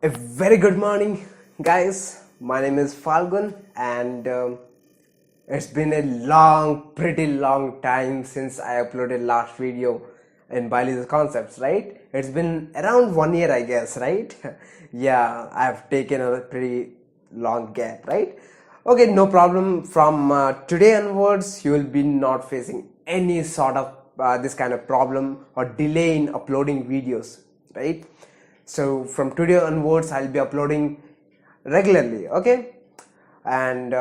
A very good morning, guys. My name is Falgun, and it's been a pretty long time since I uploaded last video in biology concepts, right? It's been around 1 year, I guess, right? Yeah, I've taken a pretty long gap, right? Okay, no problem. From today onwards, you will be not facing any sort of this kind of problem or delay in uploading videos, right? So from today onwards I'll be uploading regularly, okay? And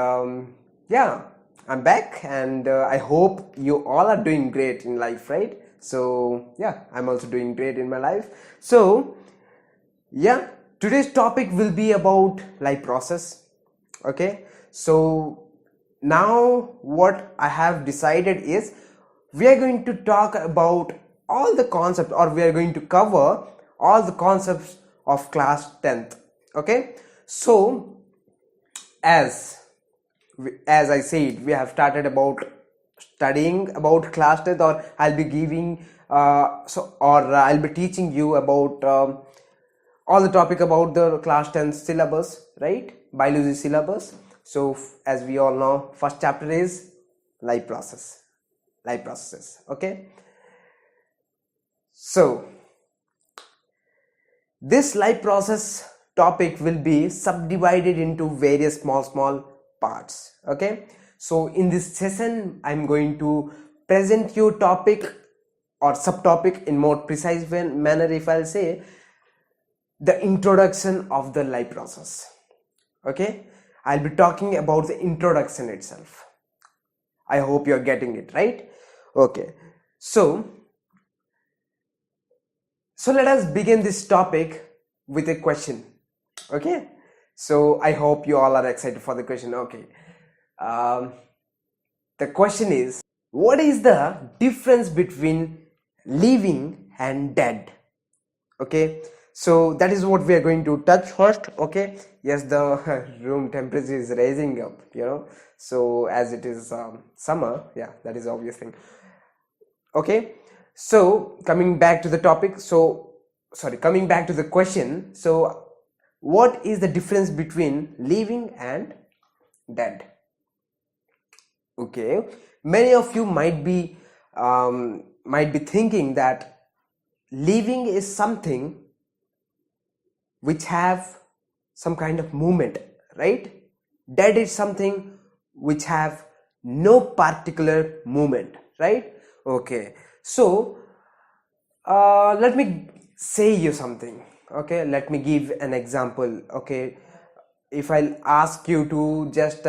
yeah, I'm back, and I hope you all are doing great in life, right? So yeah, I'm also doing great in my life. So yeah, today's topic will be about life process, okay? So now what I have decided is we are going to talk about all the concepts, or we are going to cover all the concepts of class 10th, okay? So as I said, we have started about studying about class 10th, or I'll be giving I'll be teaching you about all the topic about the class 10th syllabus, right? Biology syllabus. So as we all know, first chapter is life processes, okay? So this life process topic will be subdivided into various small parts, okay? So in this session I'm going to present you topic or subtopic in more precise manner, if I'll say the introduction of the life process, okay? I'll be talking about the introduction itself. I hope you're getting it right. Okay, so let us begin this topic with a question, okay? So I hope you all are excited for the question. Okay, the question is, what is the difference between living and dead? Okay, so that is what we are going to touch first, okay? Yes, the room temperature is rising up, so as it is summer, yeah, that is obvious thing. Okay, so coming back to the topic, coming back to the question, so what is the difference between living and dead? Okay, many of you might be thinking that living is something which have some kind of movement, right? Dead is something which have no particular movement, right? Okay, so let me say you something, okay? Let me give an example, okay? If I'll ask you to just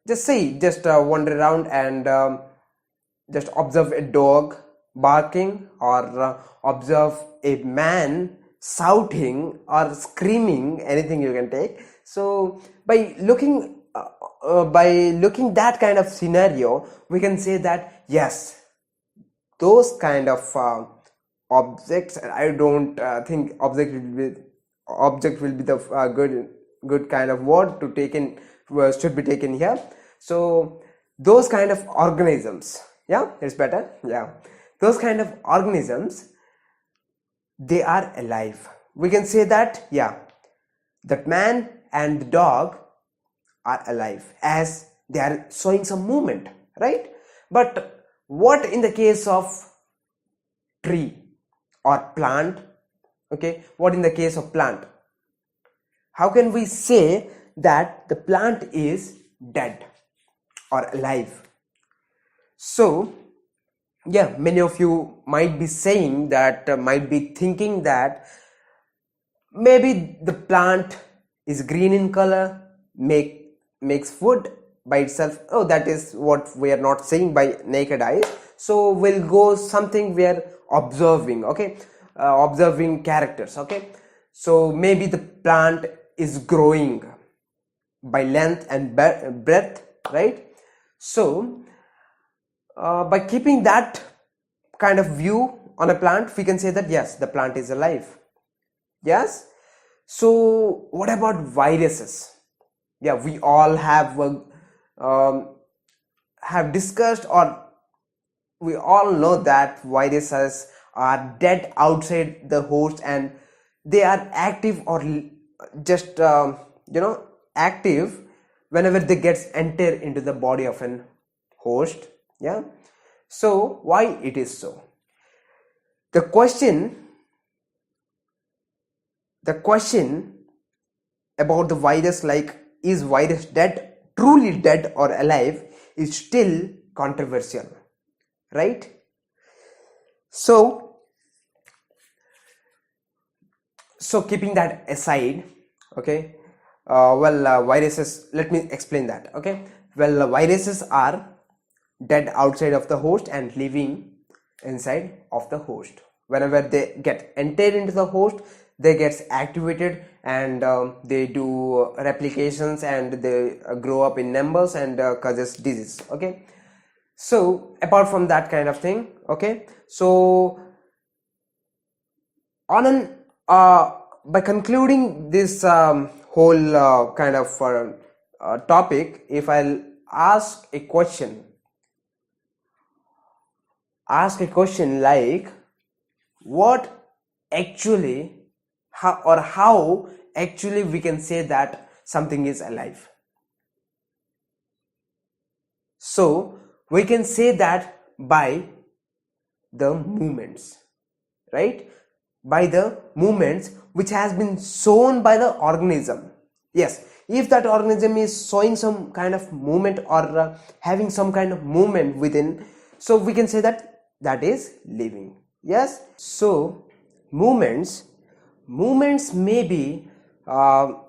wander around and just observe a dog barking, or observe a man shouting or screaming, anything you can take. So by looking that kind of scenario, we can say that yes, those kind of objects, I don't think object will be the good kind of word to take in, should be taken here. So those kind of organisms, yeah, it's better, yeah, those kind of organisms, they are alive. We can say that, yeah, that man and the dog are alive, as they are showing some movement, right? But what in the case of tree or plant? Okay, what in the case of plant? How can we say that the plant is dead or alive? So yeah, many of you might be saying that, might be thinking that maybe the plant is green in color, makes food by itself. Oh, that is what we are not seeing by naked eyes. So we'll go something we are observing, okay? Observing characters, okay? So maybe the plant is growing by length and breadth, right? So by keeping that kind of view on a plant, we can say that yes, the plant is alive. Yes. So what about viruses? Yeah, we all have discussed, or we all know that viruses are dead outside the host, and they are active or just active whenever they gets enter into the body of an host. Yeah, so why it is so? The question about the virus, like is virus dead, truly dead or alive, is still controversial, right? So keeping that aside, okay, viruses, let me explain that. Okay, viruses are dead outside of the host and living inside of the host. Whenever they get entered into the host, they gets activated, and they do replications, and they grow up in numbers and causes disease. Okay, so apart from that kind of thing, okay, so on an by concluding this whole kind of topic, if I'll ask a question like, what actually, how actually we can say that something is alive? So we can say that by the movements, right? By the movements which has been shown by the organism. Yes, if that organism is showing some kind of movement, or having some kind of movement within, so we can say that that is living. Yes, so movements may be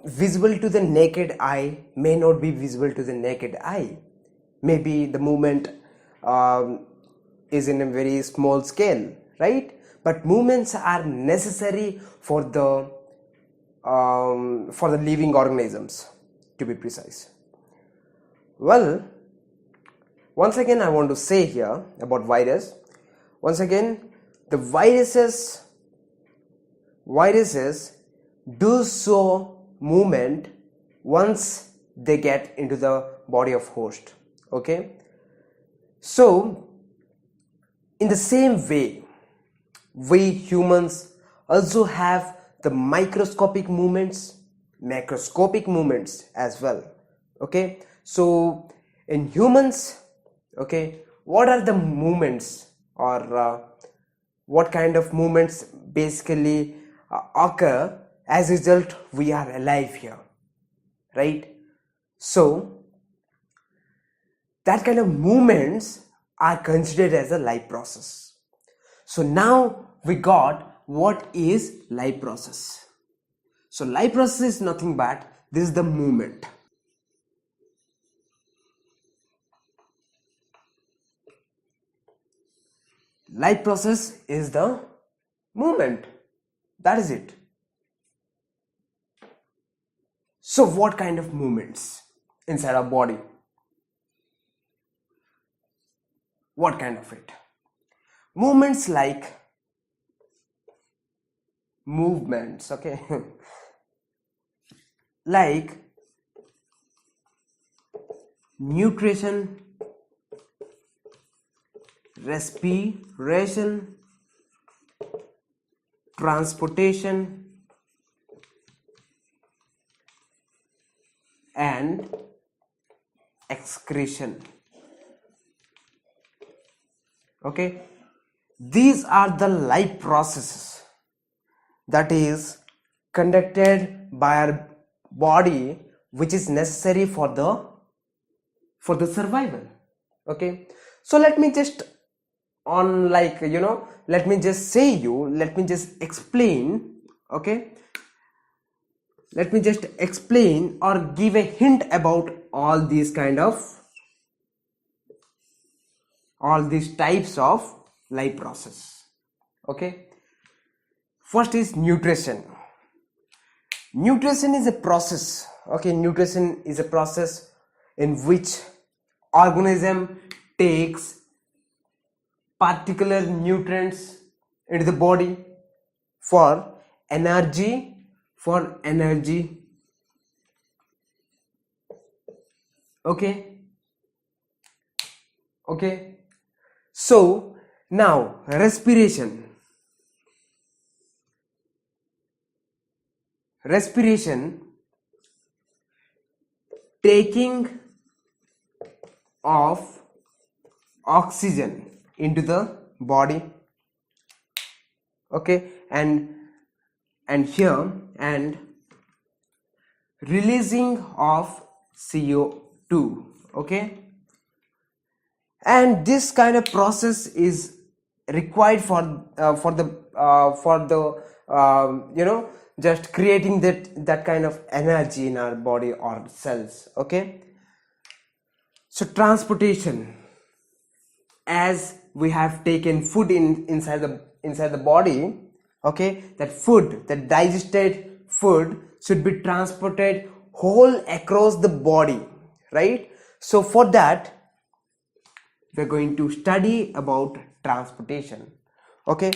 visible to the naked eye, may not be visible to the naked eye. Maybe the movement is in a very small scale, right? But movements are necessary for the living organisms, to be precise. Well, once again I want to say here about virus. Once again, the viruses do show movement once they get into the body of host. Okay, so in the same way, we humans also have the microscopic movements, macroscopic movements as well. Okay, so in humans, okay, what are the movements, or what kind of movements basically occur as a result we are alive here, right? So that kind of movements are considered as a life process. So now we got what is life process. So life process is nothing but this is the movement. Life process is the movement. That is it. So what kind of movements inside our body? What kind of it? Movements like movements, okay, like nutrition, respiration, transportation, and excretion. Okay, these are the life processes that is conducted by our body, which is necessary for the survival. Okay, so let me just let me just explain. Okay, let me just explain or give a hint about all these types of life process. Okay, first is nutrition. Nutrition is a process. Okay, nutrition is a process in which organism takes particular nutrients into the body for energy. Okay, so now respiration. respiration, taking of oxygen into the body, okay, and here, and releasing of CO2, okay. And this kind of process is required for the just creating that kind of energy in our body or cells, okay. So transportation, as we have taken food inside the body, okay, that food, that digested food should be transported whole across the body, right? So for that we're going to study about transportation, okay.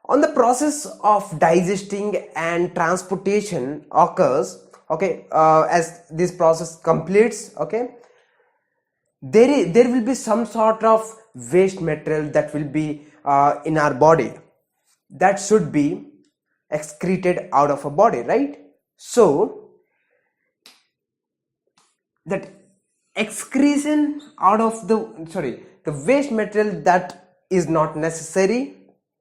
On the process of digesting and transportation occurs, okay, as this process completes, okay, there will be some sort of waste material that will be in our body, that should be excreted out of a body, right? So that excretion out of the waste material that is not necessary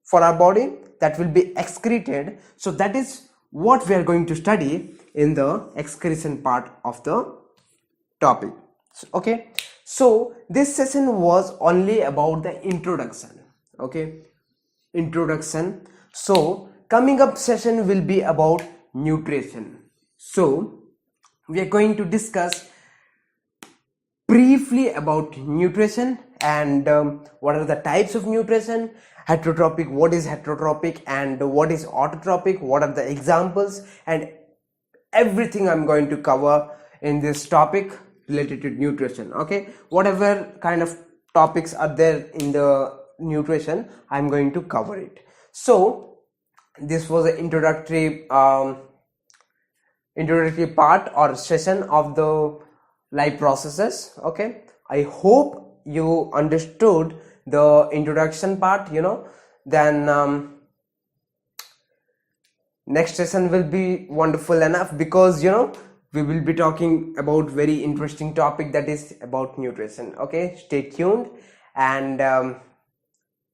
for our body, that will be excreted. So that is what we are going to study in the excretion part of the topic, okay. So this session was only about the introduction, okay, introduction. So coming up session will be about nutrition. So we are going to discuss briefly about nutrition and what are the types of nutrition, heterotrophic, what is heterotrophic and what is autotrophic, what are the examples, and everything I'm going to cover in this topic related to nutrition, okay. Whatever kind of topics are there in the nutrition, I'm going to cover it. So this was an introductory part or session of the life processes, okay. I hope you understood the introduction part, then next session will be wonderful enough, because we will be talking about very interesting topic, that is about nutrition, okay. Stay tuned and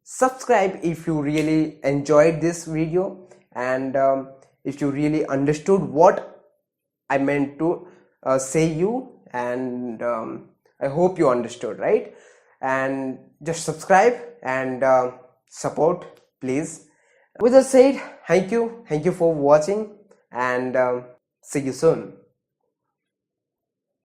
subscribe if you really enjoyed this video, and if you really understood what I meant to say you, and I hope you understood, right? And just subscribe and support, please. With that said, thank you for watching, and see you soon.